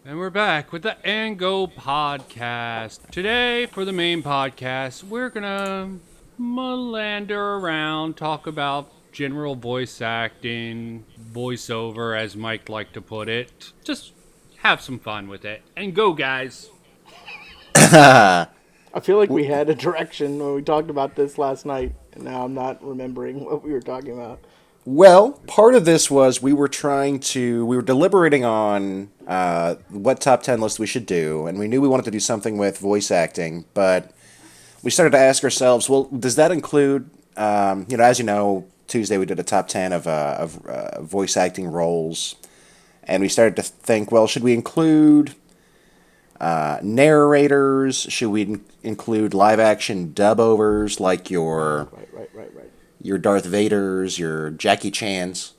And we're back with the And Go podcast. Today, for the main podcast, we're gonna melander around, talk about general voice acting, voiceover, as Mike liked to put it. Just have some fun with it. And go, guys. I feel like we had a direction when we talked about this last night, and now I'm not remembering what we were talking about. Well, part of this was we were deliberating on what top 10 list we should do, and we knew we wanted to do something with voice acting, but we started to ask ourselves, well, does that include, as you know, Tuesday we did a top 10 of voice acting roles, and we started to think, well, should we include narrators? Should we include live action dub overs like Right. your Darth Vaders, your Jackie Chans?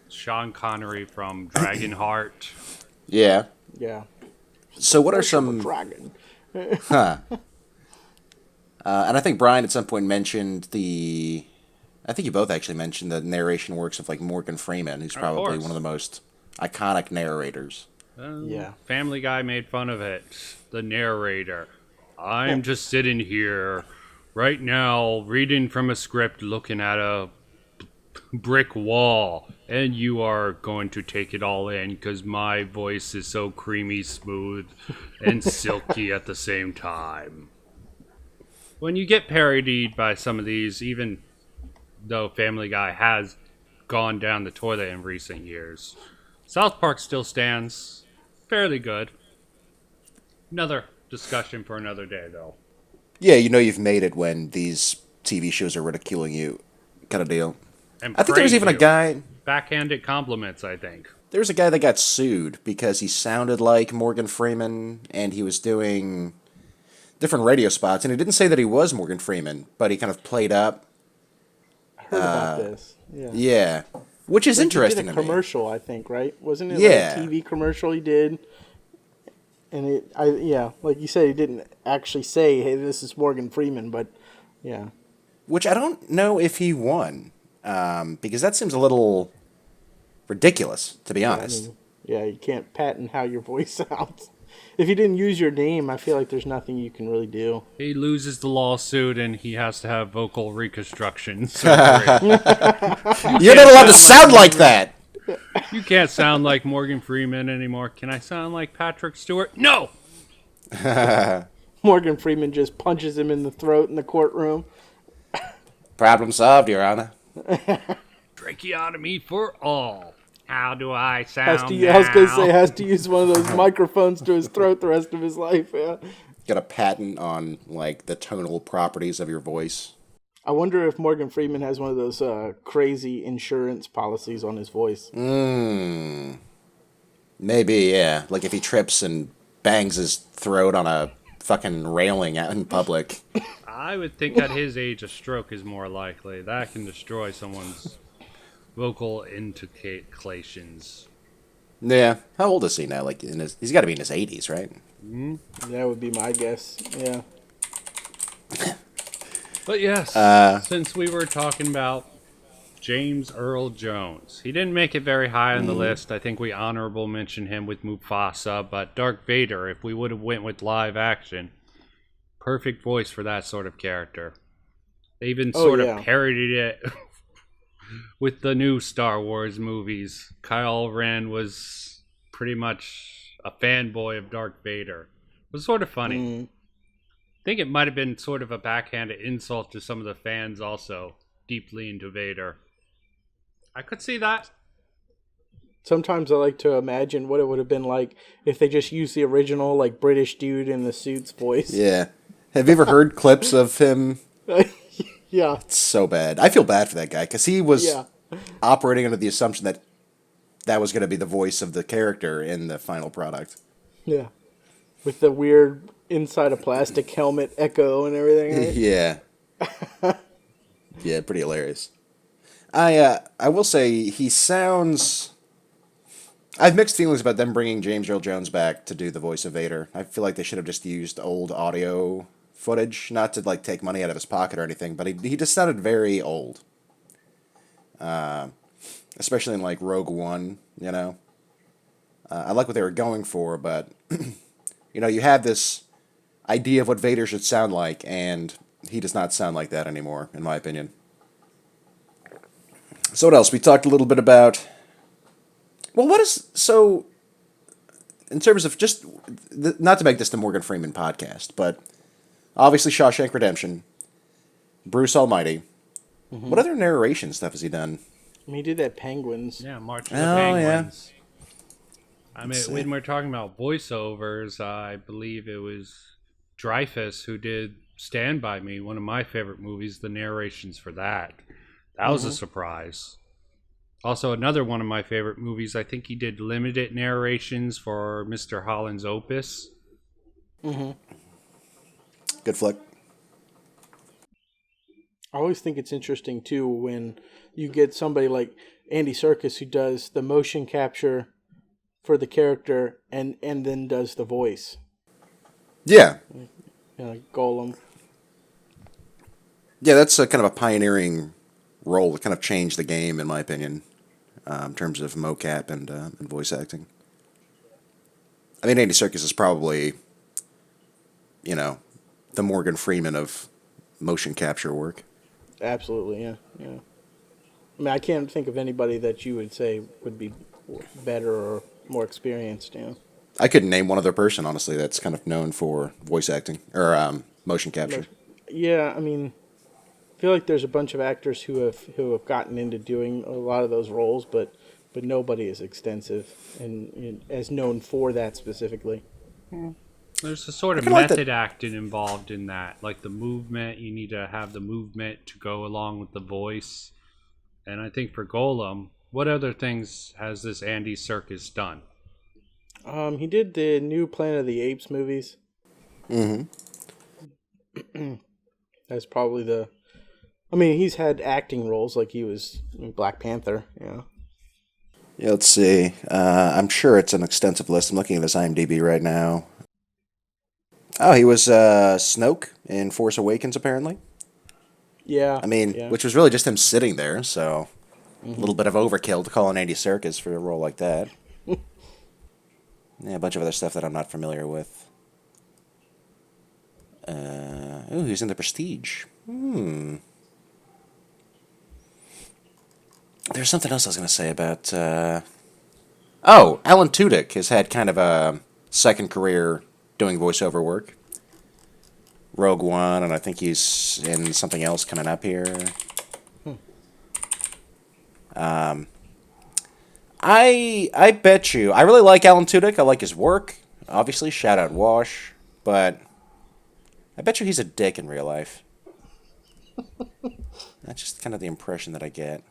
Sean Connery from Dragonheart. Yeah. Yeah. So what are Worship of some... dragon? and I think Brian at some point mentioned I think you both actually mentioned the narration works of like Morgan Freeman, who's probably course. one of the most iconic narrators. Yeah. Family Guy made fun of it. The narrator. I'm just sitting here right now reading from a script looking at a brick wall, and you are going to take it all in because my voice is so creamy smooth and silky at the same time. When you get parodied by some of these, even though Family Guy has gone down the toilet in recent years, South Park still stands fairly good. Another discussion for another day, though. Yeah, you know you've made it when these TV shows are ridiculing you, kind of deal. And I think there was praise even a you. guy. Backhanded compliments, I think. There was a guy that got sued because he sounded like Morgan Freeman, and he was doing different radio spots, and he didn't say that he was Morgan Freeman, but he kind of played up. I heard about this. Yeah. Yeah, which is Like, interesting He did to a me. commercial, I think, right? Wasn't it Yeah. like a TV commercial he did? And like you said, he didn't actually say, "Hey, this is Morgan Freeman," but yeah. Which I don't know if he won, because that seems a little ridiculous, to be honest. Yeah, you can't patent how your voice sounds. If you didn't use your name, I feel like there's nothing you can really do. He loses the lawsuit and he has to have vocal reconstruction surgery. You're not allowed to sound like that. You can't sound like Morgan Freeman anymore. Can I sound like Patrick Stewart? No! Morgan Freeman just punches him in the throat in the courtroom. Problem solved, Your Honor. Tracheotomy for all. How do I sound I was gonna say now? has to use one of those microphones to his throat the rest of his life. Yeah. Got a patent on like the tonal properties of your voice. I wonder if Morgan Freeman has one of those crazy insurance policies on his voice. Maybe, yeah. Like if he trips and bangs his throat on a fucking railing out in public. I would think at his age a stroke is more likely. That can destroy someone's vocal inticulations. Yeah. How old is he now? Like he's got to be in his 80s, right? That would be my guess. Yeah. But yes, since we were talking about James Earl Jones, he didn't make it very high on the list. I think we honorable mentioned him with Mufasa, but Darth Vader, if we would have went with live action, perfect voice for that sort of character. They even sort yeah. of parodied it with the new Star Wars movies. Kyle Ren was pretty much a fanboy of Darth Vader. It was sort of funny. I think it might have been sort of a backhanded insult to some of the fans also, deeply into Vader. I could see that. Sometimes I like to imagine what it would have been like if they just used the original like British dude in the suit's voice. Yeah. Have you ever heard clips of him? Yeah. It's so bad. I feel bad for that guy because he was Yeah. operating under the assumption that that was going to be the voice of the character in the final product. Yeah. With the weird inside a plastic helmet echo and everything. Right? Yeah. Yeah, pretty hilarious. I will say he sounds. I have mixed feelings about them bringing James Earl Jones back to do the voice of Vader. I feel like they should have just used old audio footage, not to like take money out of his pocket or anything, but he just sounded very old. Especially in like Rogue One, you know. I like what they were going for, but you have this idea of what Vader should sound like, and he does not sound like that anymore, in my opinion. So what else? We talked a little bit about. Well, what is so? In terms of just not to make this the Morgan Freeman podcast, but obviously Shawshank Redemption, Bruce Almighty. What other narration stuff has he done? I mean, he did that Penguins. Yeah, March of the Oh, yeah. Penguins. I mean, when we're talking about voiceovers, I believe it was Dreyfuss who did Stand By Me, one of my favorite movies, the narrations for that. That was a surprise. Also, another one of my favorite movies, I think he did limited narrations for Mr. Holland's Opus. Good flick. I always think it's interesting, too, when you get somebody like Andy Serkis who does the motion capture for the character and then does the voice. Yeah. Like Golem. Yeah, that's a kind of a pioneering role that kind of changed the game, in my opinion, in terms of mocap and voice acting. I mean, Andy Serkis is probably, the Morgan Freeman of motion capture work. Absolutely, yeah. I mean, I can't think of anybody that you would say would be better or more experienced, I couldn't name one other person, honestly, that's kind of known for voice acting or motion capture. Yeah, I mean, I feel like there's a bunch of actors who have gotten into doing a lot of those roles, but nobody is extensive and as known for that specifically. There's a sort of kinda like method acting involved in that. Like the movement, you need to have the movement to go along with the voice. And I think for Golem, what other things has this Andy Serkis done? He did the new Planet of the Apes movies. Mm-hmm. That's probably the. I mean, he's had acting roles, like he was in Black Panther. Yeah. Yeah, let's see. I'm sure it's an extensive list. I'm looking at his IMDb right now. Oh, he was Snoke in Force Awakens, apparently. Yeah. I mean, yeah. which was really just him sitting there, so a little bit of overkill to call on Andy Serkis for a role like that. Yeah, a bunch of other stuff that I'm not familiar with. He's in The Prestige. There's something else I was going to say about... Alan Tudyk has had kind of a second career doing voiceover work. Rogue One, and I think he's in something else coming up here. I bet you... I really like Alan Tudyk. I like his work. Obviously, shout out Wash. But I bet you he's a dick in real life. That's just kind of the impression that I get.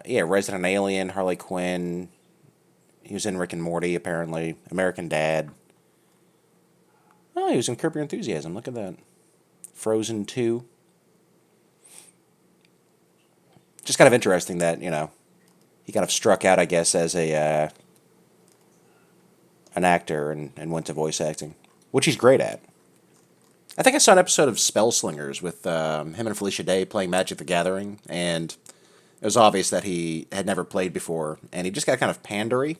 Resident Alien, Harley Quinn. He was in Rick and Morty, apparently. American Dad. Oh, he was in Curb Your Enthusiasm. Look at that. Frozen 2. Just kind of interesting that, he kind of struck out, I guess, as an actor and went to voice acting, which he's great at. I think I saw an episode of Spell Slingers with him and Felicia Day playing Magic the Gathering, and it was obvious that he had never played before, and he just got kind of pandery,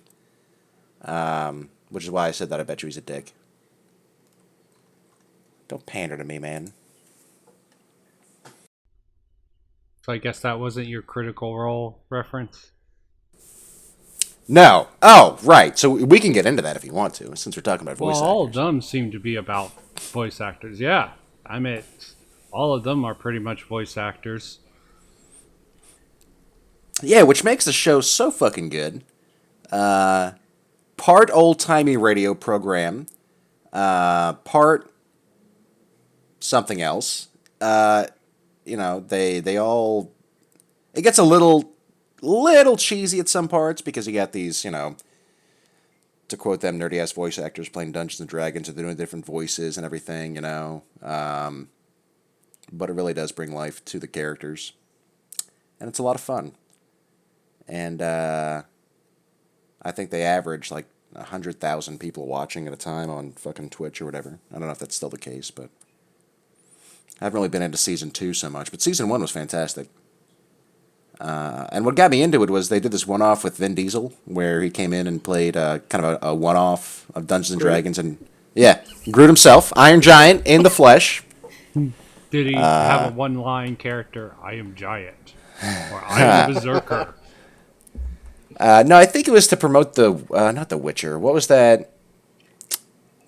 which is why I said that I bet you he's a dick. Don't pander to me, man. So I guess that wasn't your Critical Role reference? No. Oh, right. So we can get into that if you want to, since we're talking about voice Well, all of actors. them seem to be about voice actors. Yeah. I mean, all of them are pretty much voice actors. Yeah, which makes the show so fucking good. Part old-timey radio program, part something else. They all... It gets a little cheesy at some parts because you got these, to quote them, nerdy-ass voice actors playing Dungeons and Dragons, and they're doing different voices and everything, but it really does bring life to the characters. And it's a lot of fun. And I think they average like 100,000 people watching at a time on fucking Twitch or whatever. I don't know if that's still the case, but I haven't really been into season 2 so much. But season 1 was fantastic. And what got me into it was they did this one-off with Vin Diesel, where he came in and played kind of a one-off of Dungeons and Dragons, and yeah, Groot himself, Iron Giant in the flesh. Did he have a one-line character? I am giant, or I am berserker. No, I think it was to promote not The Witcher. What was that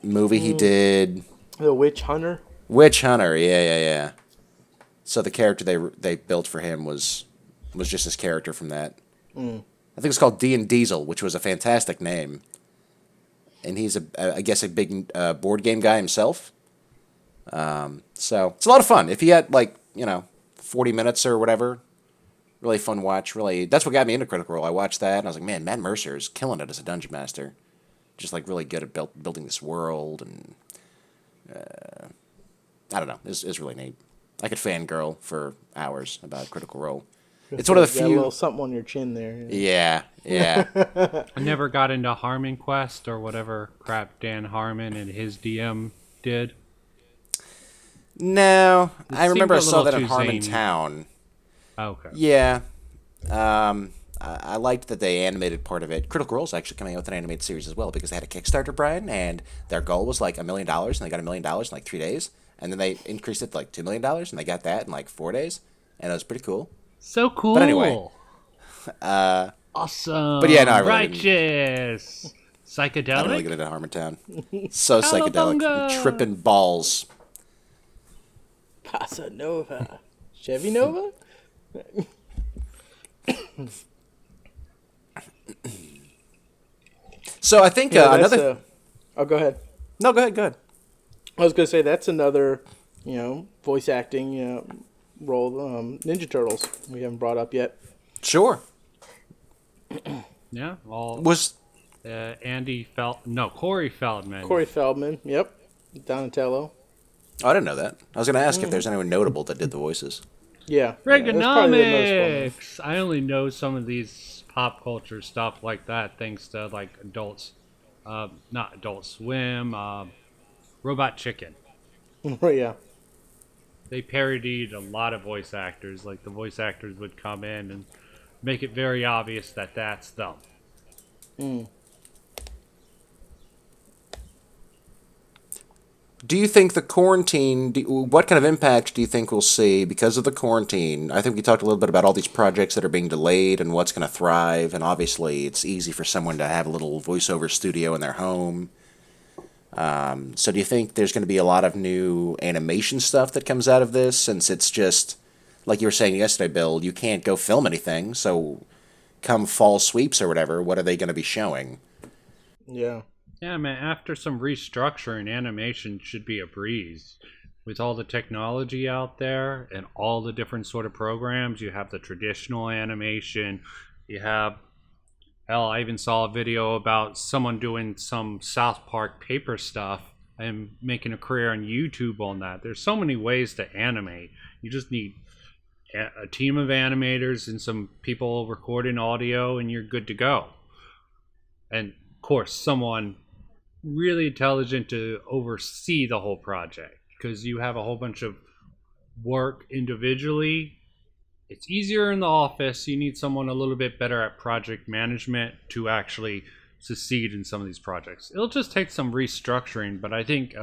movie he did? The Witch Hunter. Witch Hunter. Yeah. So the character they built for him was just his character from that. I think it's called D and Diesel, which was a fantastic name. And he's I guess a big board game guy himself. So it's a lot of fun. If you had 40 minutes or whatever, really fun watch. Really, that's what got me into Critical Role. I watched that and I was like, man, Matt Mercer is killing it as a dungeon master. Just really good at building this world, and I don't know. It's really neat. I could fangirl for hours about Critical Role. It's one of the Got a few. little something on your chin there. Yeah. I never got into Harmon Quest or whatever crap Dan Harmon and his DM did. No, I seemed remember a I saw little that in too zany. Harmontown. Okay. Yeah. I liked that they animated part of it. Critical Role is actually coming out with an animated series as well because they had a Kickstarter, Brian, and their goal was $1 million, and they got $1 million in 3 days. And then they increased it to $2 million, and they got that in 4 days. And it was pretty cool. So cool. But anyway, awesome. But yeah, no, I really righteous. I didn't really Psychedelic. get into Harmontown. So psychedelic. Cowabunga! Tripping balls. Casa Nova. Chevy Nova? So I think Yeah, that's another... oh, go ahead. No, go ahead. I was going to say that's another, voice acting, role. Ninja Turtles. We haven't brought up yet. Sure. Yeah. All Was... Corey Feldman. Corey Feldman. Yep. Donatello. Oh, I didn't know that. I was going to ask if there's anyone notable that did the voices. Yeah. that's probably the most well-known. Reaganomics. I only know some of these pop culture stuff like that thanks to adults, not Adult Swim, Robot Chicken. Yeah. They parodied a lot of voice actors. The voice actors would come in and make it very obvious that that's them. Do you think the quarantine, what kind of impact do you think we'll see because of the quarantine? I think we talked a little bit about all these projects that are being delayed and what's going to thrive. And obviously, it's easy for someone to have a little voiceover studio in their home. So do you think there's going to be a lot of new animation stuff that comes out of this? Since it's just, like you were saying yesterday, Bill, you can't go film anything. So come fall sweeps or whatever, what are they going to be showing? Yeah. Yeah, man, after some restructuring, animation should be a breeze. With all the technology out there and all the different sort of programs, you have the traditional animation, you have... Hell, I even saw a video about someone doing some South Park paper stuff and making a career on YouTube on that. There's so many ways to animate. You just need a team of animators and some people recording audio, and you're good to go. And, of course, someone really intelligent to oversee the whole project, because you have a whole bunch of work individually. It's easier in the office. You need someone a little bit better at project management to actually succeed in some of these projects. It'll just take some restructuring, but I think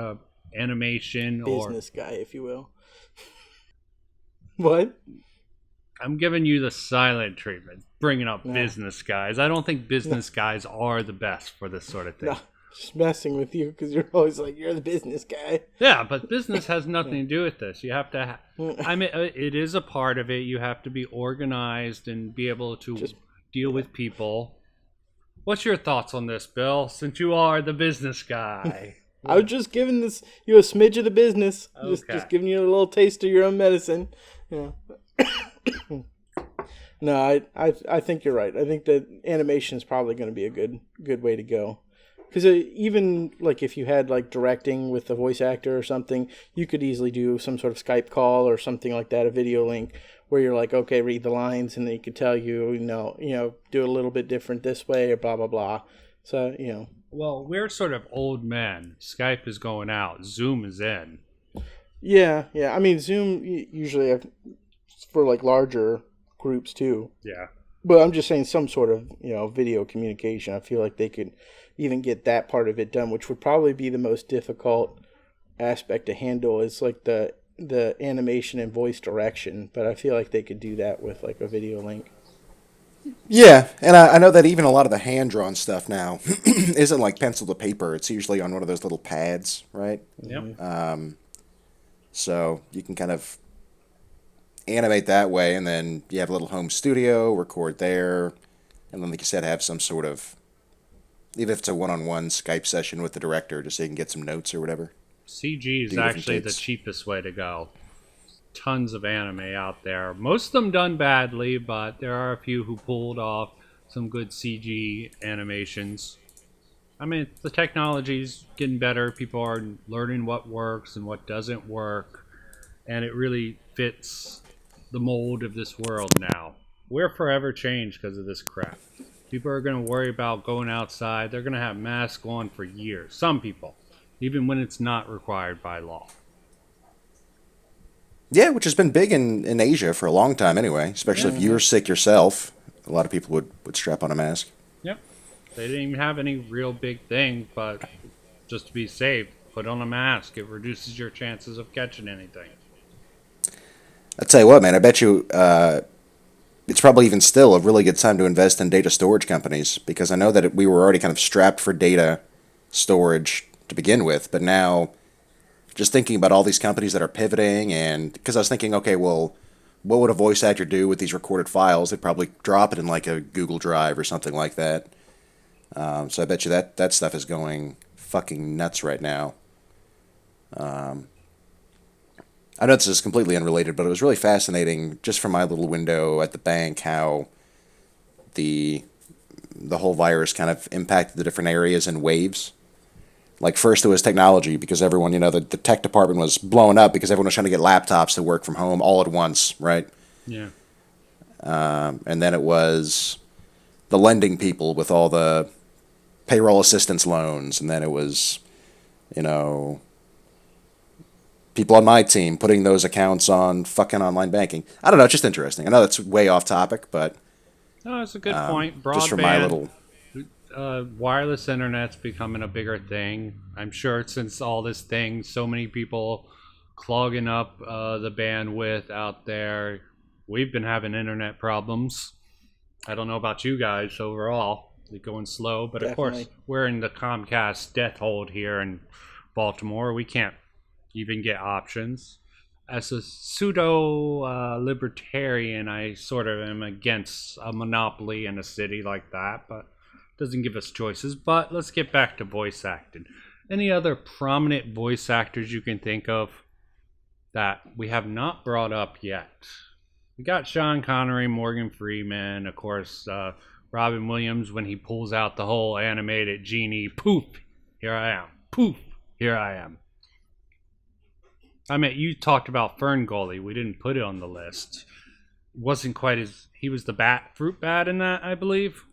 animation Business guy, if you will. What? I'm giving you the silent treatment, bringing up business guys. I don't think business guys are the best for this sort of thing. No, just messing with you because you're always like, you're the business guy. Yeah, but business has nothing to do with this. You have to... I mean, it is a part of it. You have to be organized and be able to deal with people. What's your thoughts on this, Bill, since you are the business guy? I was just giving you a smidge of the business. Okay. Just giving you a little taste of your own medicine. Yeah. No, I think you're right. I think that animation is probably going to be a good way to go. Because even if you had directing with a voice actor or something, you could easily do some sort of Skype call or something like that, a video link where you're like, okay, read the lines, and they could tell you, do a little bit different this way or blah blah blah. So Well, we're sort of old men. Skype is going out. Zoom is in. Yeah. I mean, Zoom usually for larger groups too. Yeah. But I'm just saying some sort of, video communication. I feel like they could even get that part of it done, which would probably be the most difficult aspect to handle. Is like the animation and voice direction. But I feel like they could do that with like a video link. Yeah, and I know that even a lot of the hand-drawn stuff now isn't like pencil to paper. It's usually on one of those little pads, right? Yep. So you can kind of animate that way, and then you have a little home studio, record there, and then, like you said, have some sort of, even if it's a one-on-one Skype session with the director, just so you can get some notes or whatever. CG is Do different actually the takes. cheapest way to go. Tons of anime out there. Most of them done badly, but there are a few who pulled off some good CG animations. I mean, the technology's getting better. People are learning what works and what doesn't work, and it really fits the mold of this world now. We're forever changed because of this crap. People are going to worry about going outside. They're going to have masks on for years. Some people, even when it's not required by law. Yeah, which has been big in Asia for a long time anyway, especially if you're sick yourself. A lot of people would strap on a mask. Yep. They didn't even have any real big thing, but just to be safe, put on a mask. It reduces your chances of catching anything. I'll tell you what, man, I bet you it's probably even still a really good time to invest in data storage companies, because I know that we were already kind of strapped for data storage to begin with, but now just thinking about all these companies that are pivoting, and because I was thinking, okay, well, what would a voice actor do with these recorded files? They'd probably drop it in like a Google Drive or something like that. So I bet you that stuff is going fucking nuts right now. I know this is completely unrelated, but it was really fascinating just from my little window at the bank how the whole virus kind of impacted the different areas in waves. Like first it was technology because everyone, the tech department was blowing up because everyone was trying to get laptops to work from home all at once, right? Yeah. And then it was the lending people with all the payroll assistance loans, and then it was, people on my team putting those accounts on fucking online banking. I don't know, it's just interesting. I know that's way off topic, but No, that's a good point. Broadband, just from my little... wireless internet's becoming a bigger thing. I'm sure since all this thing, so many people clogging up the bandwidth out there. We've been having internet problems. I don't know about you guys overall. They're going slow, but of course, we're in the Comcast death hold here in Baltimore. We can't even get options. As a pseudo libertarian, I sort of am against a monopoly in a city like that, but doesn't give us choices. But let's get back to voice acting. Any other prominent voice actors you can think of that we have not brought up yet? We got Sean Connery, Morgan Freeman, of course, Robin Williams when he pulls out the whole animated genie. Poof, here I am. Poof, here I am. I mean, you talked about Fern Gully. We didn't put it on the list. Wasn't quite as... He was the fruit bat in that, I believe.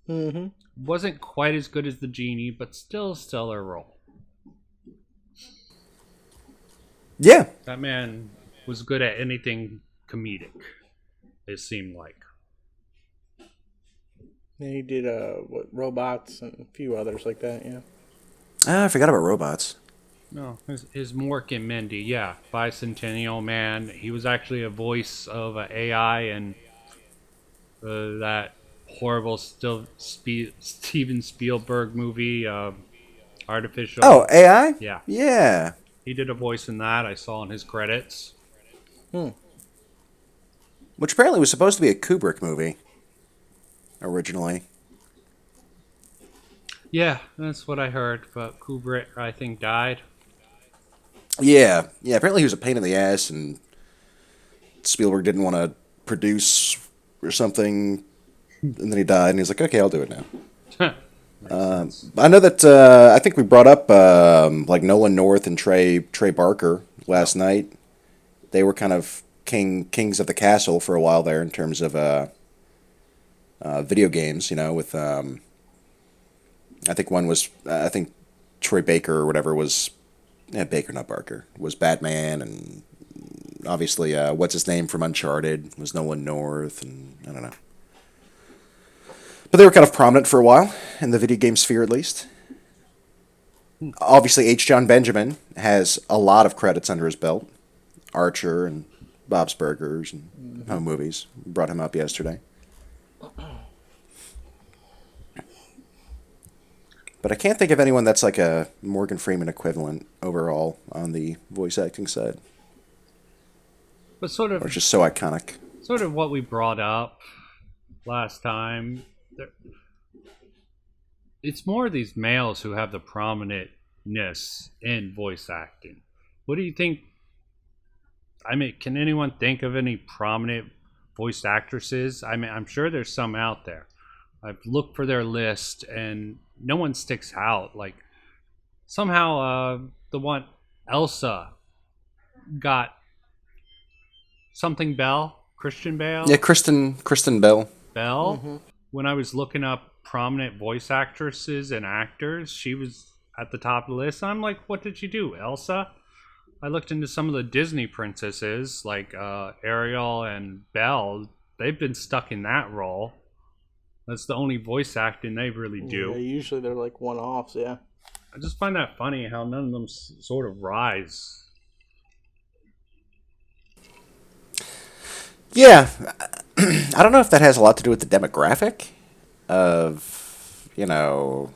Mm-hmm. Wasn't quite as good as the genie, but still a stellar role. Yeah. That man was good at anything comedic, it seemed like. And he did robots and a few others like that. Yeah. I forgot about robots. No, his Mork and Mindy, yeah, Bicentennial Man. He was actually a voice of an AI and that horrible Steven Spielberg movie, Artificial. Oh, AI? Yeah. Yeah. He did a voice in that. I saw in his credits. Which apparently was supposed to be a Kubrick movie originally. Yeah, that's what I heard. But Kubrick, I think, died. Yeah. Apparently he was a pain in the ass, and Spielberg didn't want to produce or something, and then he died, and he's like, okay, I'll do it now. I know that I think we brought up like Nolan North and Trey Barker last night. They were kind of kings of the castle for a while there in terms of video games. With I think one was I think Troy Baker or whatever was Baker, not Barker, was Batman, and obviously, what's his name from Uncharted was Nolan North, and I don't know. But they were kind of prominent for a while, in the video game sphere at least. Obviously, H. John Benjamin has a lot of credits under his belt. Archer and Bob's Burgers and home movies. Brought him up yesterday. But I can't think of anyone that's like a Morgan Freeman equivalent overall on the voice acting side. But sort Or of just so iconic. what we brought up last time. It's more these males who have the prominentness in voice acting. What do you think? I mean, can anyone think of any prominent voice actresses? I mean, I'm sure there's some out there. I've looked for their list and no one sticks out. Like somehow the one Elsa got something Bell, Christian Bale. Yeah, Kristen Bell. Bell. When I was looking up prominent voice actresses and actors, she was at the top of the list. I'm like, what did she do, Elsa? I looked into some of the Disney princesses, like Ariel and Belle. They've been stuck in that role. That's the only voice acting they really do. Yeah, usually they're like one-offs, yeah. I just find that funny how none of them sort of rise. Yeah. I don't know if that has a lot to do with the demographic of, you know,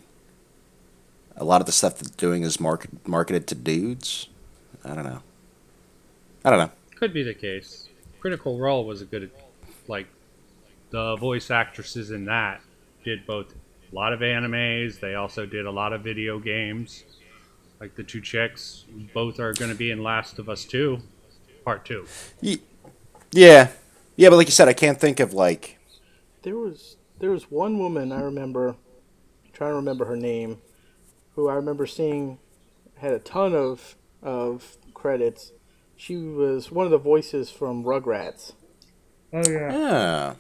a lot of the stuff they're doing is marketed to dudes. I don't know. Could be the case. Critical Role was a good, like, the voice actresses in that did both a lot of animes. They also did a lot of video games. Like the two chicks, both are going to be in Last of Us 2, Part 2. Yeah. Yeah, but like you said, I can't think of like... There was one woman I remember, I'm trying to remember her name, who I remember seeing had a ton of credits. She was one of the voices from Rugrats. Oh yeah. Yeah.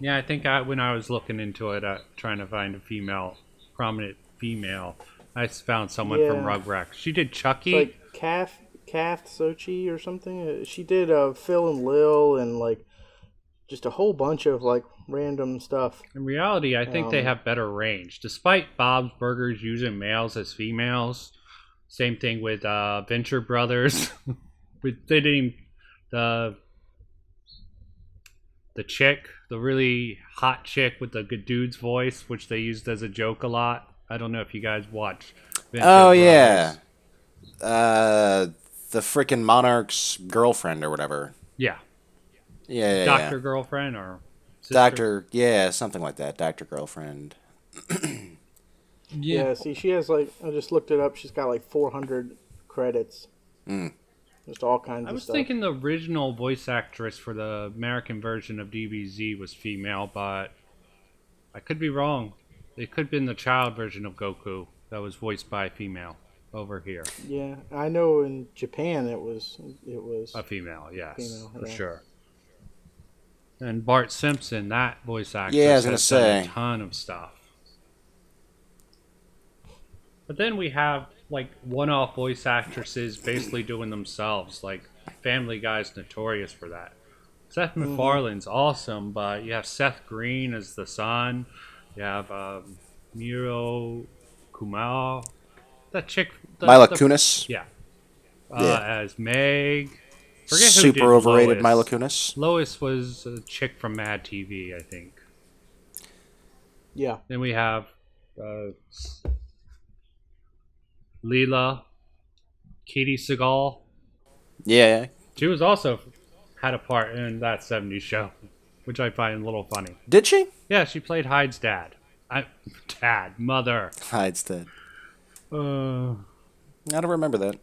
Yeah, I think when I was looking into it, trying to find a prominent female, I found someone from Rugrats. She did Chucky. It's like Kath Sochi or something. She did Phil and Lil and like just a whole bunch of like random stuff. In reality, I think they have better range. Despite Bob's Burgers using males as females, same thing with Venture Brothers. They didn't the chick, the really hot chick with the good dude's voice, which they used as a joke a lot. I don't know if you guys watch Venture Brothers. Yeah. The freaking Monarch's girlfriend or whatever. Yeah. Yeah. Doctor Girlfriend or sister? Doctor, yeah, something like that. Doctor Girlfriend. Yeah, see, she has like, I just looked it up, she's got like 400 credits. Just all kinds I of was stuff. thinking the original voice actress for the American version of DBZ was female, but I could be wrong. It could have been the child version of Goku that was voiced by a female over here. Yeah, I know in Japan it was A female, yes, for yeah. sure. And Bart Simpson, that voice actress, Yeah, I was gonna has done a say. ton of stuff. But then we have like one-off voice actresses basically doing themselves. Like Family Guy's notorious for that. Seth MacFarlane's awesome, but you have Seth Green as the son. You have Miro Kumar, that chick, Mila Kunis. yeah, Yeah. as Meg. Forget who did Super overrated Lois. Mila Kunis. Lois was a chick from Mad TV, I think. Yeah. Then we have Leela, Katie Seagal. Yeah. She was also had a part in that 70s show, which I find a little funny. Did she? Yeah, she played Hyde's mother. Hyde's dead. Uh, I don't remember that.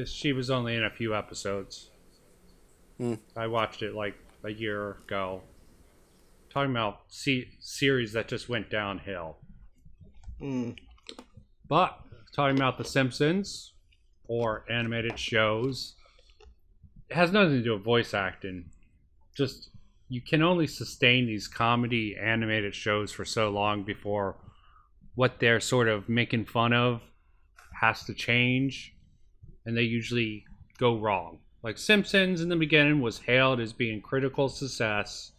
she was only in a few episodes. I watched it like a year ago. Talking about series that just went downhill. But talking about The Simpsons or animated shows, it has nothing to do with voice acting. Just you can only sustain these comedy animated shows for so long before what they're sort of making fun of has to change, and they usually go wrong. Like Simpsons in the beginning was hailed as being critical success.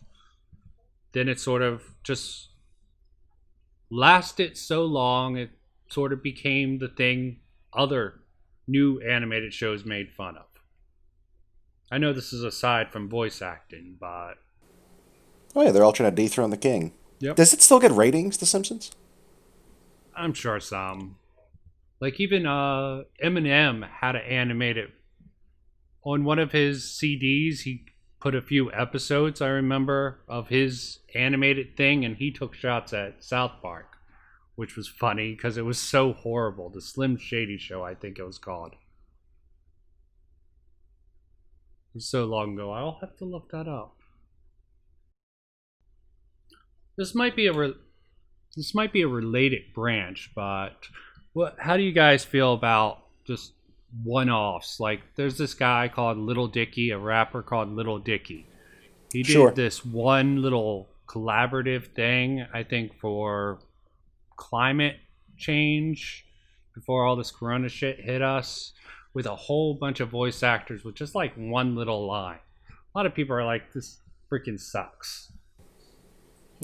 Then it sort of just lasted so long, it sort of became the thing other new animated shows made fun of. I know this is aside from voice acting, but Oh yeah, they're all trying to dethrone the king. yep, Does it still get ratings, The Simpsons? I'm sure some. Like even Eminem had to animate it on one of his CDs. He put a few episodes, I remember, of his animated thing, and he took shots at South Park, which was funny because it was so horrible. The Slim Shady Show, I think it was called. It was so long ago. I'll have to look that up. This might be a related branch, but how do you guys feel about just one-offs? Like, there's this guy called Little Dicky, a rapper called Little Dicky. He did Sure. this one little collaborative thing, I think, for climate change before all this corona shit hit us, with a whole bunch of voice actors with just like one little line. A lot of people are like, this freaking sucks.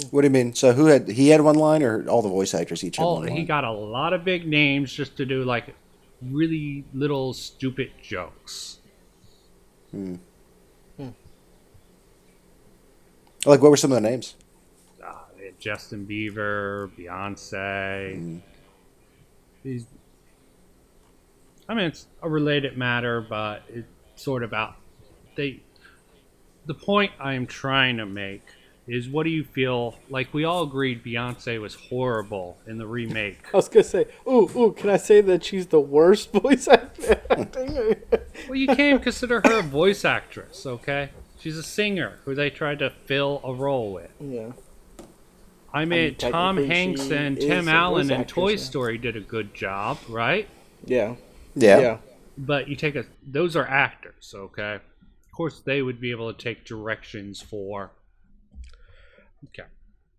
What do you mean? So he had one line, or all the voice actors each had one line? He got a lot of big names just to do like really little stupid jokes. Like, what were some of the names? Justin Bieber, Beyonce. I mean, it's a related matter, but it's sort of about the point I'm trying to make is, what do you feel like? We all agreed Beyonce was horrible in the remake. I was gonna say, ooh, can I say that she's the worst voice acting? Well, you can't consider her a voice actress, okay? She's a singer who they tried to fill a role with. Yeah. I mean, Tom technically Hanks she and is Tim a Allen voice in actress, Toy yeah. Story did a good job, right? Yeah. Yeah. But you take those are actors, okay? Of course, they would be able to take directions for. Okay.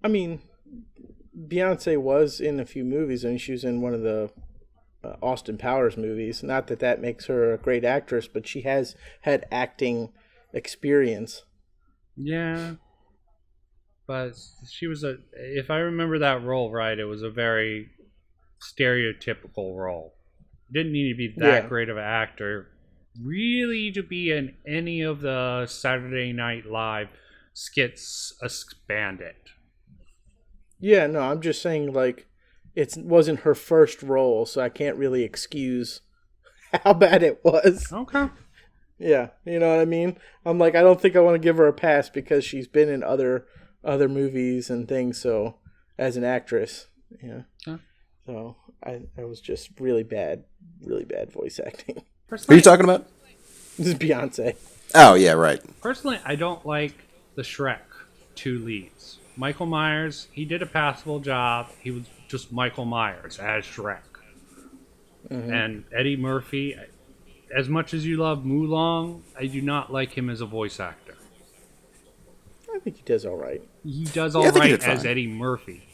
I mean, Beyonce was in a few movies. I mean, she was in one of the Austin Powers movies. Not that that makes her a great actress, but she has had acting experience. Yeah. But she was if I remember that role right, it was a very stereotypical role. Didn't need to be that great of an actor really to be in any of the Saturday Night Live skits expanded. Yeah, no, I'm just saying, like, it wasn't her first role, so I can't really excuse how bad it was. Okay. Yeah, you know what I mean? I'm like, I don't think I want to give her a pass because she's been in other movies and things, so, as an actress, yeah. Huh. So, I was just really bad voice acting. Who are you talking about? This is Beyonce. Oh, yeah, right. Personally, I don't like the Shrek 2 leads. Michael Myers, he did a passable job. He was just Michael Myers as Shrek. Mm-hmm. And Eddie Murphy, as much as you love Mulan, I do not like him as a voice actor. I think he does all right. He does I all think he right did as fine. Eddie Murphy.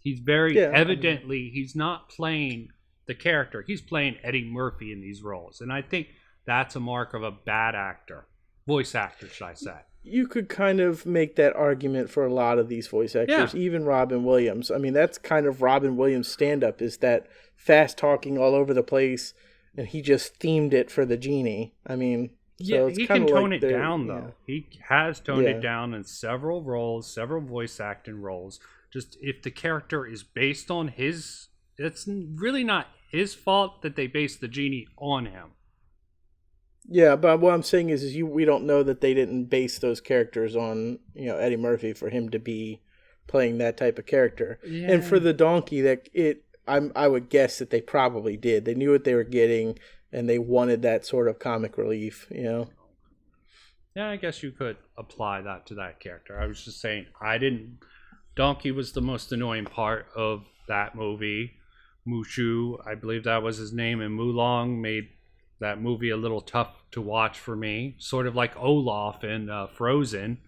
He's very evidently, he's not playing the character. He's playing Eddie Murphy in these roles. And I think that's a mark of a bad actor. Voice actor, should I say. You could kind of make that argument for a lot of these voice actors, even Robin Williams. I mean, that's kind of Robin Williams' stand-up, is that fast talking all over the place, and he just themed it for the genie. I mean, so it's he kind can of tone like it down, though. He has toned Yeah. it down in several roles, several voice acting roles. Just if the character is based on his, it's really not his fault that they based the genie on him. Yeah, but what I'm saying is we don't know that they didn't base those characters on, Eddie Murphy for him to be playing that type of character. Yeah. And for the donkey, I would guess that they probably did. They knew what they were getting, and they wanted that sort of comic relief, Yeah, I guess you could apply that to that character. I was just saying, Donkey was the most annoying part of that movie. Mushu, I believe that was his name, and Mulong made that movie a little tough to watch for me. Sort of like Olaf in Frozen.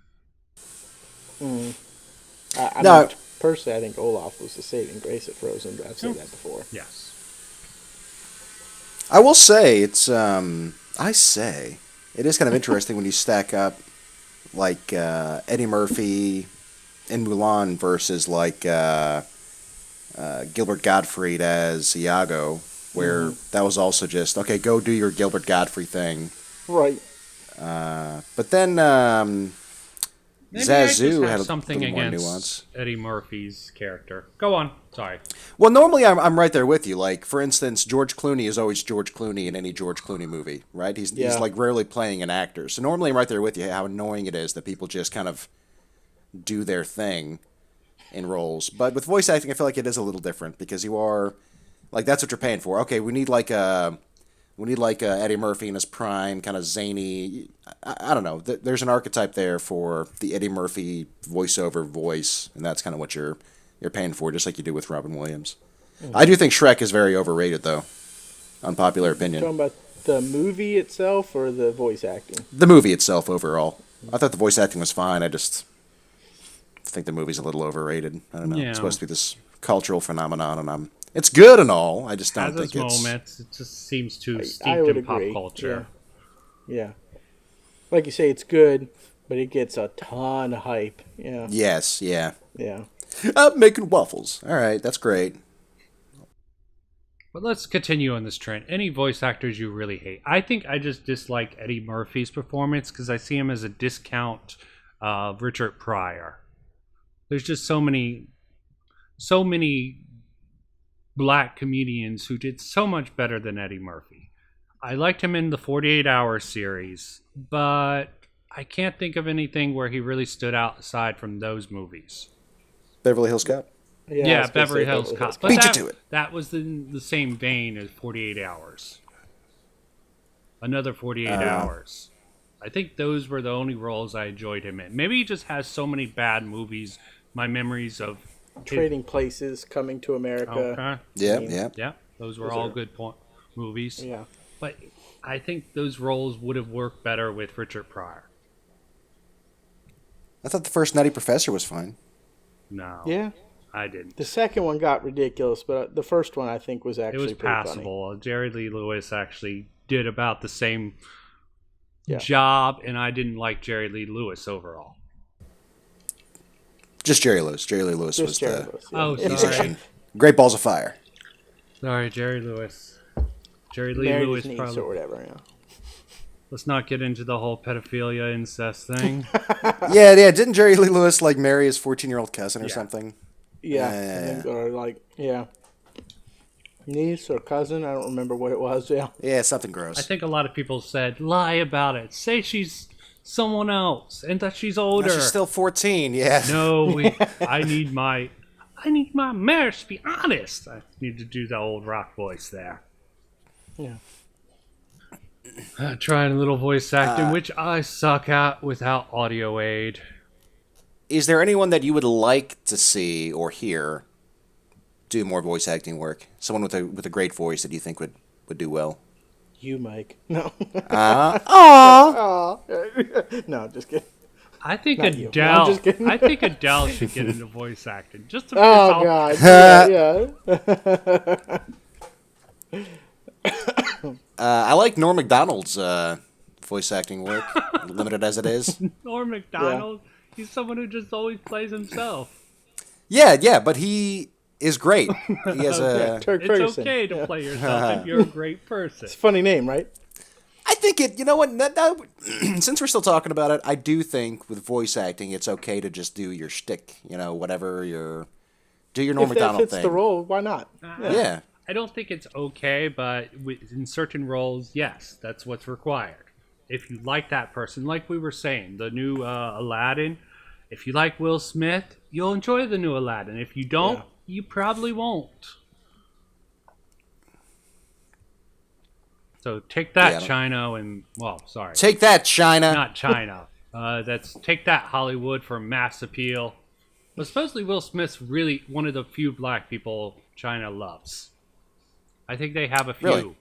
Personally, I think Olaf was the saving grace of Frozen, but I've said that before. Yes. I will say, it's, it is kind of interesting when you stack up like Eddie Murphy in Mulan versus like Gilbert Gottfried as Iago, where that was also just okay. Go do your Gilbert Gottfried thing. Right. But then Maybe I just Zazu have had a something little more against nuance. Eddie Murphy's character. Go on. Sorry. Well, normally I'm right there with you. Like for instance, George Clooney is always George Clooney in any George Clooney movie, right? He's Yeah. like rarely playing an actor. So normally I'm right there with you. How annoying it is that people just kind of do their thing in roles. But with voice acting, I feel like it is a little different because you are like that's what you're paying for. Okay, we need like Eddie Murphy in his prime, kind of zany. I don't know. There's an archetype there for the Eddie Murphy voiceover voice, and that's kind of what you're paying for, just like you do with Robin Williams. I do think Shrek is very overrated, though. Unpopular opinion. Talking about the movie itself or the voice acting? The movie itself, overall, I thought the voice acting was fine. I just think the movie's a little overrated. I don't know. Yeah. It's supposed to be this cultural phenomenon, and it's good and all. I just don't Has its think it's. moments. It just seems too I steeped would in pop agree. culture. Yeah. Like you say, it's good, but it gets a ton of hype. Yeah. Yes, yeah. Yeah. Making waffles. All right, that's great. But let's continue on this trend. Any voice actors you really hate? I think I just dislike Eddie Murphy's performance because I see him as a discount Richard Pryor. There's just so many black comedians who did so much better than Eddie Murphy. I liked him in the 48 Hour series, but I can't think of anything where he really stood out aside from those movies. Beverly Hills Cop. I Yeah, was gonna Beverly say Hills Cop. But Beat you that, to it. that was in the same vein as 48 Hours. Another 48 Hours. I think those were the only roles I enjoyed him in. Maybe he just has so many bad movies. My memories of Trading Places, Coming to America. Okay. Yeah, mean- yeah. Yeah, those were Those all are- good movies. Yeah. But I think those roles would have worked better with Richard Pryor. I thought the first Nutty Professor was fine. No. Yeah. I didn't. The second one got ridiculous, but the first one I think was It actually was pretty funny. passable. Jerry Lee Lewis actually did about the same Yeah. job, and I didn't like Jerry Lee Lewis overall. Just Jerry Lewis. Jerry Lee Lewis was Just Jerry the Lewis, yeah. Oh, sorry. musician. Great Balls of Fire. Sorry, Jerry Lewis. Jerry Lee Married Lewis his niece probably. or whatever. Yeah. Let's not get into the whole pedophilia incest thing. Yeah, yeah. Didn't Jerry Lee Lewis like marry his 14-year-old cousin or Yeah. something? Yeah. Yeah. I think, or like, yeah. Niece or cousin, I don't remember what it was. Yeah. Yeah, something gross. I think a lot of people said, lie about it. Say she's someone else and that she's No, older. she's still 14. Yeah. No, I need my marriage to be honest. I need to do the old rock voice there. Yeah. Trying a little voice acting, which I suck at without audio aid. Is there anyone that you would like to see or hear do more voice acting work? Someone with a great voice that you think would do well? You, Mike. No. Aw. No, just kidding. I think Not you. No, Adele. I'm just kidding. I think Adele should get into voice acting. Just to Oh, piss off- God. Yeah. I like Norm Macdonald's voice acting work, limited as it is. Norm Macdonald. He's someone who just always plays himself. Yeah, yeah, but he is great. He has a. Turk It's Ferguson. okay to play yourself if you're a great person. It's a funny name, right? I think it. You know what? Since we're still talking about it, I do think with voice acting, it's okay to just do your shtick. You know, whatever your. Do your Norm If that Macdonald fits thing. the role, why not? Yeah. I don't think it's okay, but in certain roles, yes, that's what's required. If you like that person, like we were saying, the new Aladdin, if you like Will Smith, you'll enjoy the new Aladdin. If you don't, Yeah. you probably won't. So take that, Yeah, I don't- China, and, well, sorry. Take that, China. Not China. Take that, Hollywood, for mass appeal. But supposedly Will Smith's really one of the few black people China loves. I think they have a few. Really?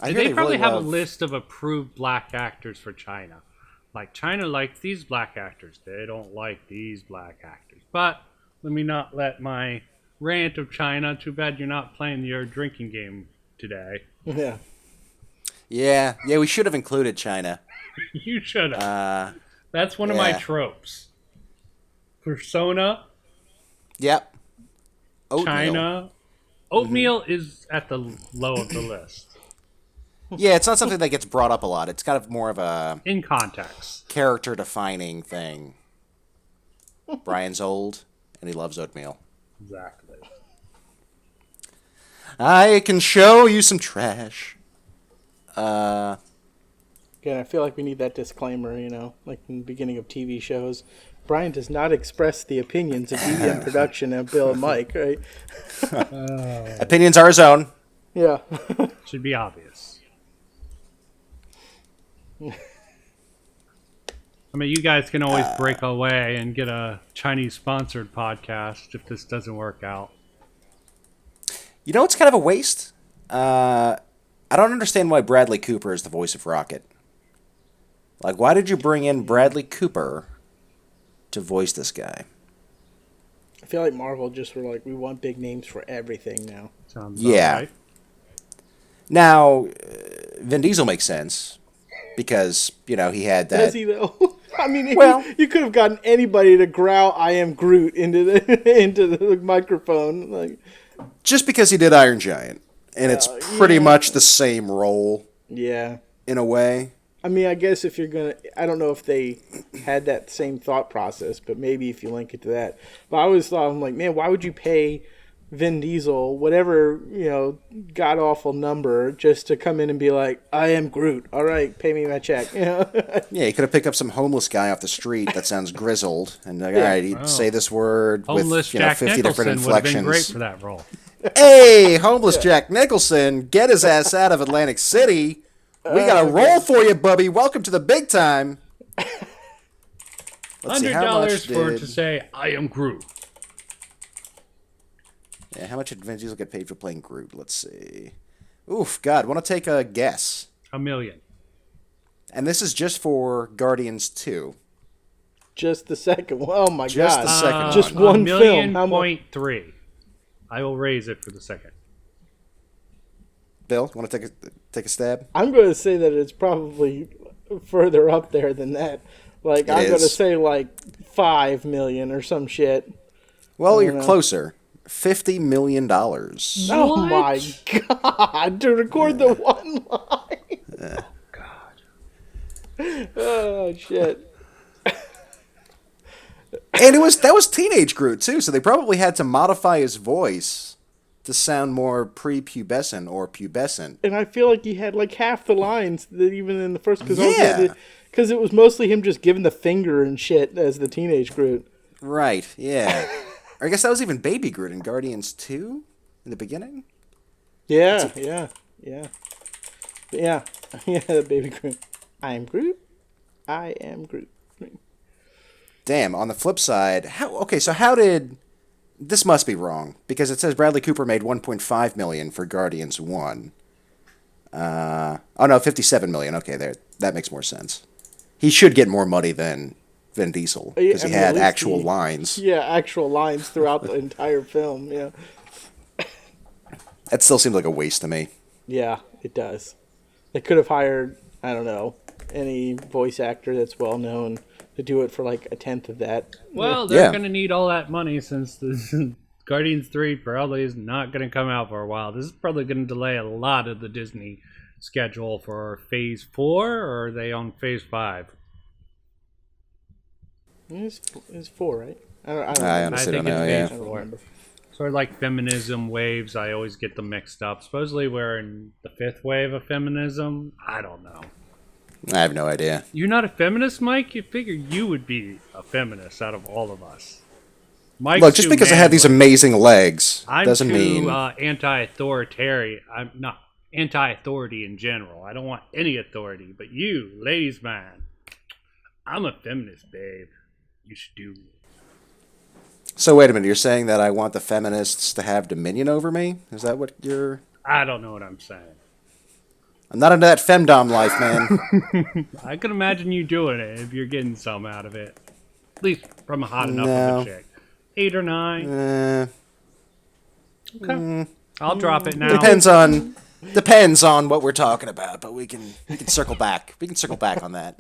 I hear They probably really have love- a list of approved black actors for China. Like, China likes these black actors. They don't like these black actors. But let me not let my rant of China. Too bad you're not playing your drinking game today. Yeah. Yeah, we should have included China. You should have. That's one of my yeah. tropes. Persona, Yep. Oatmeal. China. Oatmeal is at the low of the list. Yeah, it's not something that gets brought up a lot. It's kind of more of a In context. character-defining thing. Brian's old, and he loves oatmeal. Exactly. I can show you some trash. Again, I feel like we need that disclaimer, like in the beginning of TV shows. Brian does not express the opinions of BBM Production and Bill and Mike, right? Opinions are his own. Yeah. Should be obvious. I mean, you guys can always break away and get a Chinese-sponsored podcast if this doesn't work out. You know, it's kind of a waste. I don't understand why Bradley Cooper is the voice of Rocket. Like, why did you bring in Bradley Cooper to voice this guy? I feel like Marvel just were like, we want big names for everything now. Sounds Yeah. all right. Now, Vin Diesel makes sense because, he had that. Does he, though? I mean, Well- you could have gotten anybody to growl "I am Groot" into the microphone. Like, Just because he did Iron Giant. And it's pretty much the same role yeah. in a way. I mean, I guess if you're going to... I don't know if they had that same thought process, but maybe if you link it to that. But I always thought, I'm like, man, why would you pay Vin Diesel whatever, god-awful number just to come in and be like, "I am Groot. All right, pay me my check." Yeah, you could have picked up some homeless guy off the street that sounds grizzled. And, all right, he'd say this word Homeless with, Jack 50 different Nicholson would have been great inflections. for that role. Hey, homeless Jack Nicholson, get his ass out of Atlantic City. We got a roll for you, Bubby. Welcome to the big time. Let's see, how $100 much for did... to say "I am Groot." Yeah, how much did Vin Diesel get paid for playing Groot? Let's see. Oof, God, want to take a guess? $1 million. And this is just for Guardians 2. Just the second one. Oh, my Just God. the second Just one. one $1 million film. How much? point three. I will raise it for the second. Bill, want to take a stab? I'm going to say that it's probably further up there than that. Like, I'm going to is. say, like, 5 million or some shit. Well, you're closer. $50 million. Oh, my God. To record the one line. Oh, shit. And that was teenage Groot too, so they probably had to modify his voice to sound more prepubescent or pubescent. And I feel like he had, like, half the lines that even in the first... Yeah. Because it was mostly him just giving the finger and shit as the teenage Groot. Right, yeah. Or I guess that was even Baby Groot in Guardians 2 in the beginning. Yeah. Yeah, Baby Groot. I am Groot. I am Groot. Damn, on the flip side, how did this must be wrong because it says Bradley Cooper made 1.5 million for Guardians 1. Oh no, 57 million. Okay, that makes more sense. He should get more money than Vin Diesel because he had actual lines. Yeah, actual lines throughout the entire film. Yeah. That still seems like a waste to me. Yeah, it does. They could have hired, I don't know, any voice actor that's well known to do it for like a tenth of that. Well, they're Yeah. going to need all that money since the Guardians 3 probably is not going to come out for a while. This is probably going to delay a lot of the Disney schedule for Phase 4, or are they on Phase 5? It's 4, right? I don't I know. honestly I don't think know. it's Yeah. Phase I don't 4. remember. Sort of like feminism waves, I always get them mixed up. Supposedly we're in the 5th wave of feminism. I don't know. I have no idea. You're not a feminist, Mike? You figure you would be a feminist out of all of us. Mike's Look, just too because I have these manly. amazing legs I'm doesn't too mean anti-authoritarian. I'm not anti-authority in general. I don't want any authority. But you, ladies man, I'm a feminist, babe. You should do me. So wait a minute, you're saying that I want the feminists to have dominion over me? Is that what you're... I don't know what I'm saying. I'm not into that femdom life, man. I can imagine you doing it if you're getting some out of it. At least from a hot enough No. of a chick. 8 or 9. Eh, Okay. I'll drop it now. depends on Depends on what we're talking about, but we can circle back. We can circle back on that.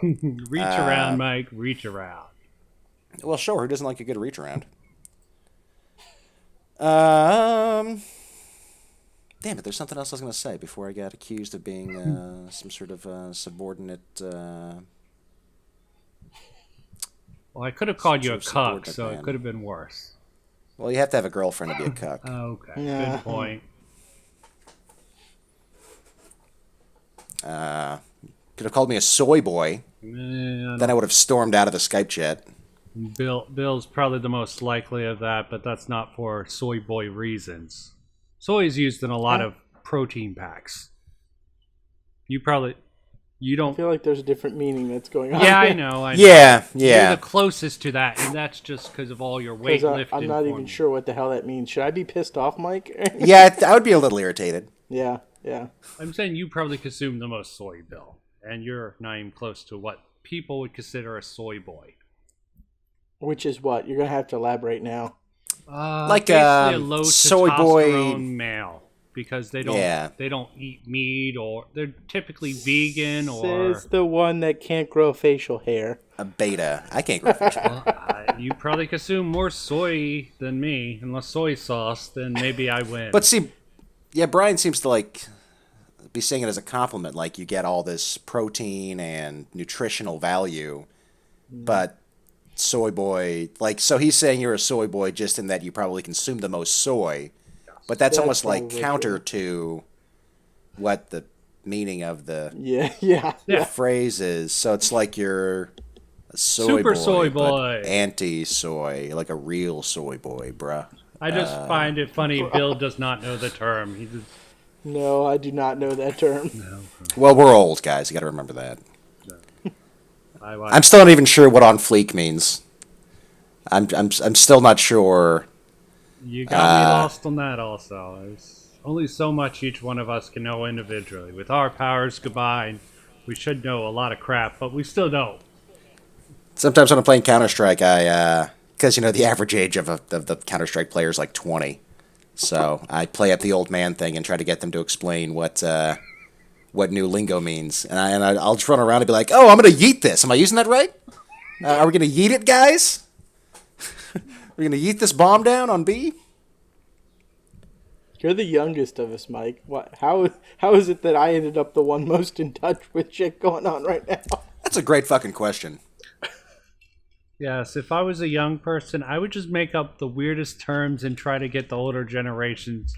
Reach around, Mike. Reach around. Well, sure. Who doesn't like a good reach around? Damn it! There's something else I was going to say before I got accused of being some sort of subordinate. Well, I could have called you a Some sort of cuck, so subordinate it could have been worse. Well, you have to have a girlfriend to be a cuck. Okay, Yeah. good point. Could have called me a soy boy. Eh, Then I would have stormed out of the Skype chat. Bill's probably the most likely of that, but that's not for soy boy reasons. Soy is used in a lot of protein packs. You I don't. feel like there's a different meaning that's going on. Yeah, I there. know. I know. Yeah, You're yeah. the closest to that, and that's just because of all your 'Cause weightlifting. I'm not for even me. sure what the hell that means. Should I be pissed off, Mike? Yeah, I would be a little irritated. Yeah. I'm saying you probably consume the most soy, Bill, and you're not even close to what people would consider a soy boy. Which is what? You're going to have to elaborate now. Like, basically a low soy boy- testosterone male, because they don't Yeah. they don't eat meat, or they're typically vegan, or Says the one that can't grow facial hair. A beta. I can't grow facial hair. you probably consume more soy than me, unless soy sauce. Then maybe I win. But see, yeah, Brian seems to be saying it as a compliment, like you get all this protein and nutritional value, but soy boy, so he's saying you're a soy boy just in that you probably consume the most soy, but that's almost like probably counter to what the meaning of the Yeah. phrase is. So it's like you're a soy Super boy, soy but boy. anti-soy, like a real soy boy, bruh. I just find it funny. Bill does not know the term. He just, No, I do not know that term. Well, we're old guys. You got to remember that. I I'm still not even sure what on fleek means. I'm still not sure. You got me lost on that also. There's only so much each one of us can know individually. With our powers combined, we should know a lot of crap, but we still don't. Sometimes when I'm playing Counter Strike, because the average age of the Counter Strike player is like 20, so I play up the old man thing and try to get them to explain what new lingo means, and I'll just run around and be like, "Oh, I'm gonna yeet this. Am I using that right? Are we gonna yeet it, guys? We're gonna yeet this bomb down on B." You're the youngest of us, Mike. How is it that I ended up the one most in touch with shit going on right now? That's a great fucking question. Yes, if I was a young person, I would just make up the weirdest terms and try to get the older generations,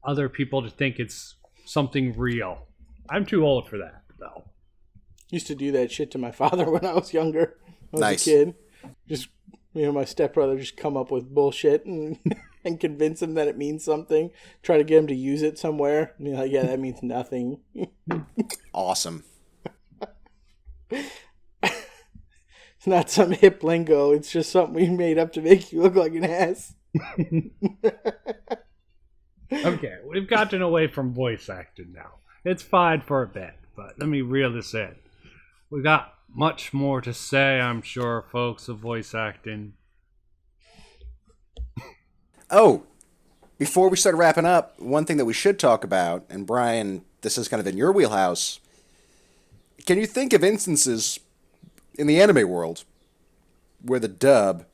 other people to think it's something real. I'm too old for that, though. Used to do that shit to my father when I was younger. I was Nice. a kid. Just my stepbrother just come up with bullshit and and convince him that it means something. Try to get him to use it somewhere. And he's like, yeah, that means nothing. Awesome. It's not some hip lingo. It's just something we made up to make you look like an ass. Okay, we've gotten away from voice acting now. It's fine for a bit, but let me reel this in. We got much more to say, I'm sure, folks, of voice acting. Oh, before we start wrapping up, one thing that we should talk about, and Brian, this is kind of in your wheelhouse. Can you think of instances in the anime world where the dub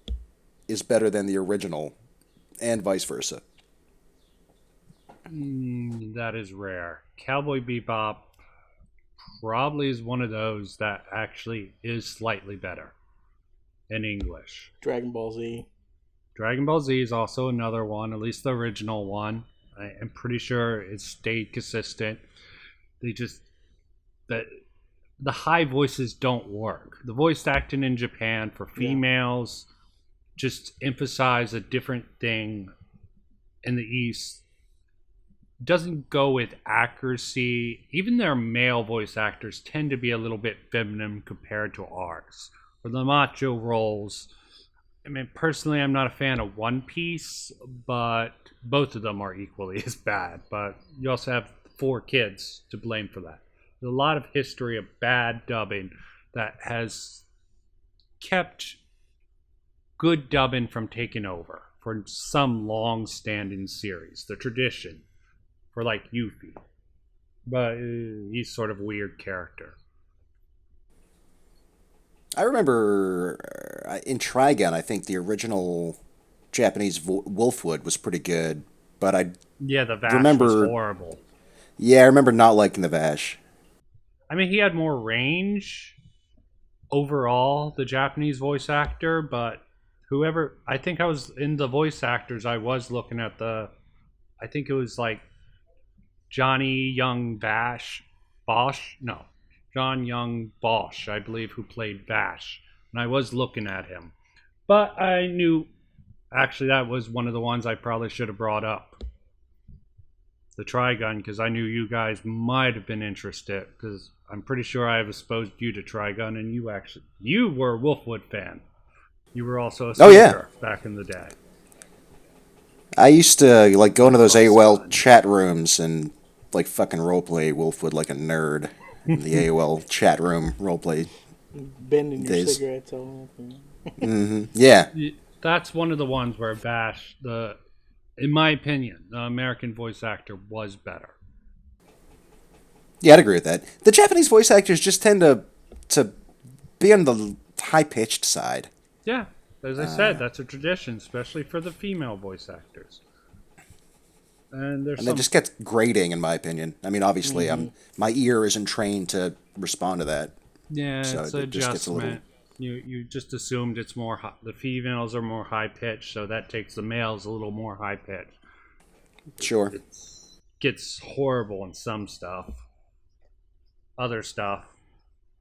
is better than the original, and vice versa? That is rare. Cowboy Bebop probably is one of those that actually is slightly better in English. Dragon Ball Z. Dragon Ball Z is also another one, at least the original one. I am pretty sure it stayed consistent. They just the high voices don't work. The voice acting in Japan for females just emphasize a different thing in the East. Doesn't go with accuracy. Even their male voice actors tend to be a little bit feminine compared to ours. For the macho roles, I mean, personally, I'm not a fan of One Piece, but both of them are equally as bad. But you also have 4 kids to blame for that. There's a lot of history of bad dubbing that has kept good dubbing from taking over for some long-standing series, the tradition for like Yuffie. But he's sort of a weird character. I remember in Trigun, I think the original Japanese Wolfwood was pretty good, but I Yeah, the Vash remember, was horrible. yeah, I remember not liking the Vash. I mean, he had more range overall, the Japanese voice actor, but whoever, I think I was in the voice actors, I was looking at I think it was like Johnny Young Bosch? No, John Young Bosch, I believe, who played Vash. And I was looking at him. But I knew, actually, that was one of the ones I probably should have brought up. The Trigun, because I knew you guys might have been interested, because I'm pretty sure I have exposed you to Trigun, and you were a Wolfwood fan. You were also a speaker back in the day. I used to like go into those AOL chat rooms and like fucking roleplay Wolfwood like a nerd. In the AOL chat room roleplay. Bending your days. cigarettes all up. Yeah. That's one of the ones where Vash, in my opinion, the American voice actor was better. Yeah, I'd agree with that. The Japanese voice actors just tend to be on the high-pitched side. Yeah, as I said, that's a tradition, especially for the female voice actors. And it just gets grating, in my opinion. I mean, obviously, my ear isn't trained to respond to that. Yeah, so it's it an just gets a little. adjustment. You just assumed it's more the females are more high pitched, so that takes the males a little more high pitched. Sure. It gets horrible in some stuff. Other stuff,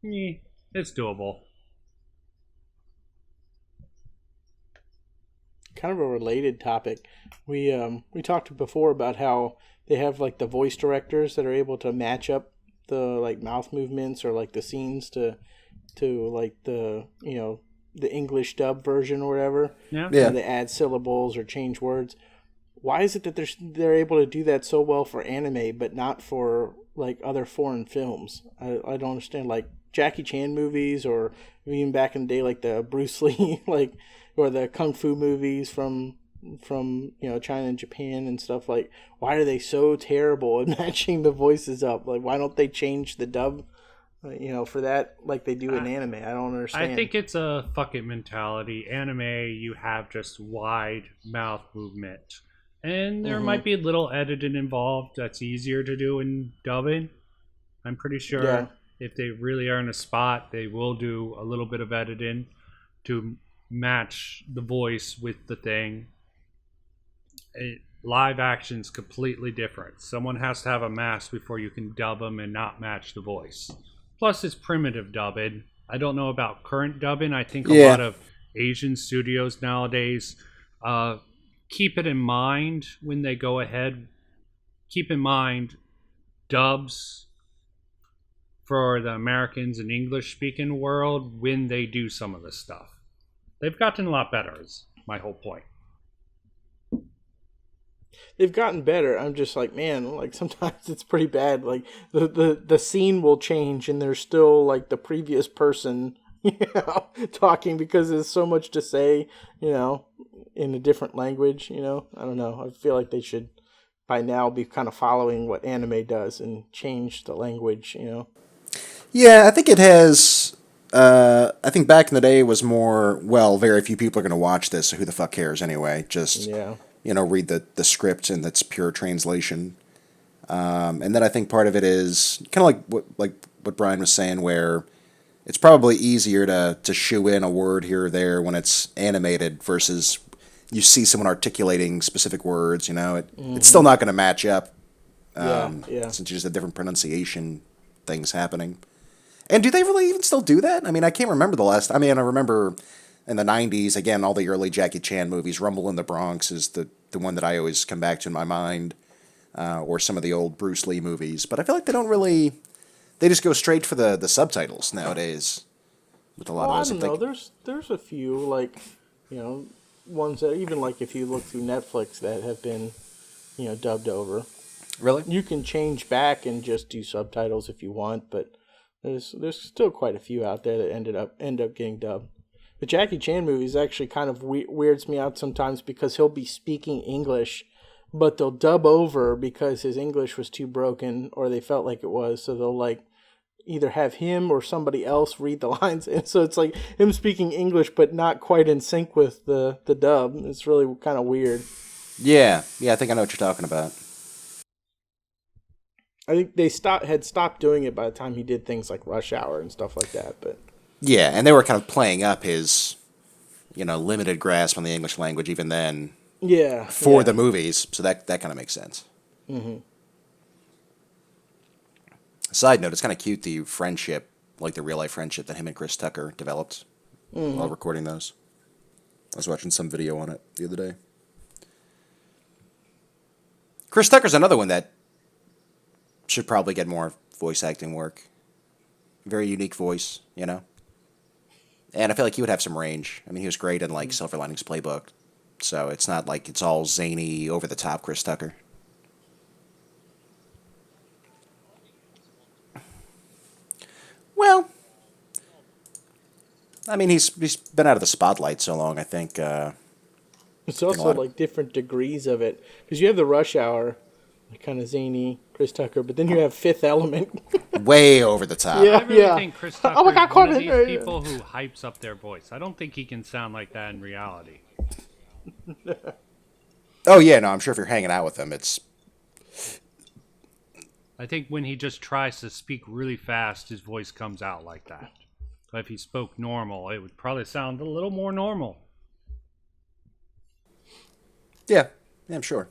it's doable. Kind of a related topic. We talked before about how they have like the voice directors that are able to match up the like mouth movements or like the scenes to like the the English dub version or whatever. Yeah. They add syllables or change words. Why is it that they're able to do that so well for anime but not for like other foreign films? I don't understand. Like Jackie Chan movies, or even back in the day like the Bruce Lee like, or the kung fu movies from China and Japan and stuff. Like, why are they so terrible at matching the voices up? Like, why don't they change the dub for that like they do in anime? I don't understand. I think it's a fuck it mentality. Anime, you have just wide mouth movement, and there might be a little editing involved. That's easier to do in dubbing. I'm pretty sure if they really are in a spot, they will do a little bit of editing to match the voice with the thing. Live action's completely different. Someone has to have a mask before you can dub them and not match the voice. Plus, it's primitive dubbing. I don't know about current dubbing. I think a lot of Asian studios nowadays keep it in mind when they go ahead. Keep in mind dubs for the Americans and English-speaking world when they do some of this stuff. They've gotten a lot better, is my whole point. They've gotten better. I'm just like, man, like sometimes it's pretty bad. Like the scene will change and there's still like the previous person, talking because there's so much to say, in a different language, I don't know. I feel like they should by now be kind of following what anime does and change the language, Yeah, I think it has. I think back in the day it was more, well, very few people are going to watch this, so who the fuck cares anyway? Just, read the script in its pure translation. And then I think part of it is kind of like what Brian was saying, where it's probably easier to shoe in a word here or there when it's animated versus you see someone articulating specific words, it's still not going to match up since you just have different pronunciation things happening. And do they really even still do that? I mean, I can't remember the last. I mean, I remember in the 90s, again, all the early Jackie Chan movies. Rumble in the Bronx is the one that I always come back to in my mind, or some of the old Bruce Lee movies. But I feel like they don't really. They just go straight for the subtitles nowadays with a lot of those. I don't know. There's a few, like, ones that even, like, if you look through Netflix that have been, dubbed over. Really? You can change back and just do subtitles if you want, but there's still quite a few out there that end up getting dubbed. The Jackie Chan movies actually kind of weirds me out sometimes because he'll be speaking English, but they'll dub over because his English was too broken or they felt like it was. So they'll like either have him or somebody else read the lines. And so it's like him speaking English, but not quite in sync with the dub. It's really kind of weird. Yeah, I think I know what you're talking about. I think they had stopped doing it by the time he did things like Rush Hour and stuff like that. But Yeah, and they were kind of playing up his, limited grasp on the English language even then for the movies, so that kind of makes sense. Mm-hmm. Side note, it's kind of cute, the friendship, like the real-life friendship that him and Chris Tucker developed while recording those. I was watching some video on it the other day. Chris Tucker's another one that should probably get more voice acting work. Very unique voice, And I feel like he would have some range. I mean, he was great in, like, Silver Linings Playbook. So it's not like it's all zany, over-the-top Chris Tucker. Well, I mean, he's been out of the spotlight so long, I think. It's also like different degrees of it. Because you have the Rush Hour, like kind of zany Chris Tucker, but then you have Fifth Element. Way over the top. Yeah. I really think Chris Tucker Oh my God, is one of Corbin! these people who hypes up their voice. I don't think he can sound like that in reality. Oh, yeah, no, I'm sure if you're hanging out with him, it's... I think when he just tries to speak really fast, his voice comes out like that. But if he spoke normal, it would probably sound a little more normal. Yeah, I'm sure.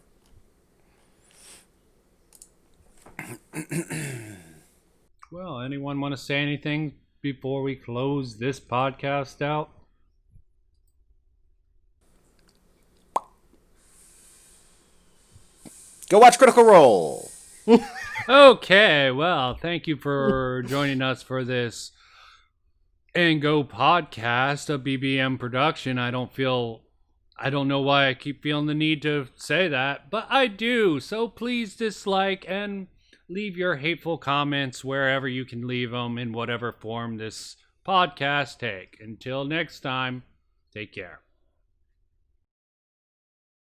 Well, anyone want to say anything before we close this podcast out? Go watch Critical Role! Okay, well, thank you for joining us for this And Go podcast, a BBM production. I don't know why I keep feeling the need to say that, but I do. So please dislike and leave your hateful comments wherever you can leave them in whatever form this podcast take. Until next time, take care.